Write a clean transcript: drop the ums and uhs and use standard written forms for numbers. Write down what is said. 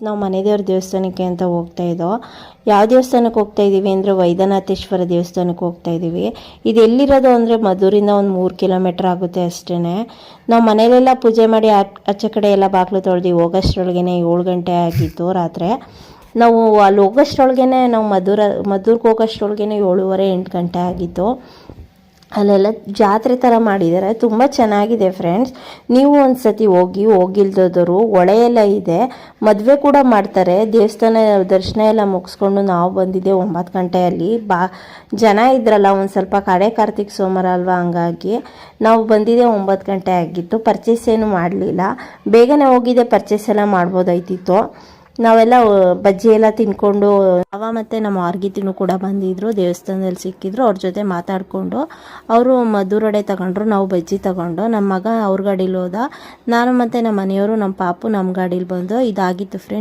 ನಾವು ಮನೆ ದೇವ್ರ ದೇವಸ್ಥಾನಕ್ಕೆ ಅಂತ ಹೋಗ್ತಾ ಇದ್ದೋ. ಯಾವ ದೇವಸ್ಥಾನಕ್ಕೆ ಹೋಗ್ತಾ ಇದ್ದೀವಿ ಅಂದರೆ ವೈದ್ಯನಾಥೇಶ್ವರ ದೇವಸ್ಥಾನಕ್ಕೆ ಹೋಗ್ತಾ ಇದ್ದೀವಿ. ಇದು ಎಲ್ಲಿರೋದು ಅಂದರೆ ಮದ್ದೂರಿಂದ ಒಂದು 3 ಕಿಲೋಮೀಟ್ರ್ ಆಗುತ್ತೆ ಅಷ್ಟೇ. ನಾವು ಮನೇಲೆಲ್ಲ ಪೂಜೆ ಮಾಡಿ ಆಚೆ ಕಡೆ ಎಲ್ಲ ಬಾಗಿಲು ತೊಳೆದು ಹೋಗೋಷ್ಟರೊಳಗೆ 7 ಗಂಟೆ ಆಗಿತ್ತು ರಾತ್ರಿ. ನಾವು ಅಲ್ಲಿ ಹೋಗೋಷ್ಟರೊಳಗೆ ನಾವು ಮದ್ದೂರಿಗೆ ಹೋಗೋಷ್ಟರೊಳಗೆ 7:30 8 ಗಂಟೆ ಆಗಿತ್ತು. ಅಲ್ಲೆಲ್ಲ ಜಾತ್ರೆ ಥರ ಮಾಡಿದ್ದಾರೆ, ತುಂಬ ಚೆನ್ನಾಗಿದೆ ಫ್ರೆಂಡ್ಸ್. ನೀವು ಒಂದು ಸತಿ ಹೋಗಿಲ್ದೋದರು. ಹೊಳೆ ಎಲ್ಲ ಇದೆ, ಮದುವೆ ಕೂಡ ಮಾಡ್ತಾರೆ. ದೇವಸ್ಥಾನ ದರ್ಶನ ಎಲ್ಲ ಮುಗಿಸ್ಕೊಂಡು ನಾವು ಬಂದಿದ್ದೆ 9 ಗಂಟೆಯಲ್ಲಿ. ಜನ ಇದ್ರಲ್ಲ, ಒಂದು ಸ್ವಲ್ಪ ಕಡೆ ಕಾರ್ತಿಕ್ ಸೋಮವಾರ ಅಲ್ವಾ, ಹಂಗಾಗಿ ನಾವು ಬಂದಿದ್ದೆ 9 ಗಂಟೆ ಆಗಿತ್ತು. ಪರ್ಚೇಸ್ ಏನು ಮಾಡಲಿಲ್ಲ, ಬೇಗನೆ ಹೋಗಿದ್ದೆ, ಪರ್ಚೇಸ್ ಎಲ್ಲ ಮಾಡ್ಬೋದಾಯ್ತಿತ್ತು. ನಾವೆಲ್ಲ ಬಜ್ಜಿ ಎಲ್ಲ ತಿನ್ಕೊಂಡು ಮತ್ತು ನಮ್ಮ ಆರ್ಗಿತಿನೂ ಕೂಡ ಬಂದಿದ್ರು, ದೇವಸ್ಥಾನದಲ್ಲಿ ಸಿಕ್ಕಿದ್ರು. ಅವ್ರ ಜೊತೆ ಮಾತಾಡಿಕೊಂಡು ಅವರು ಮದ್ದೂರೊಡೆ ತಗೊಂಡ್ರು, ನಾವು ಬಜ್ಜಿ ತಗೊಂಡು. ನಮ್ಮ ಮಗ ಅವ್ರ ಗಾಡೀಲಿ ಹೋದ, ನಾನು ಮತ್ತು ನಮ್ಮ ಮನೆಯವರು ನಮ್ಮ ಪಾಪು ನಮ್ಮ ಗಾಡೀಲಿ ಬಂದು. ಇದಾಗಿತ್ತು ಫ್ರೆಂಡ್ಸ್.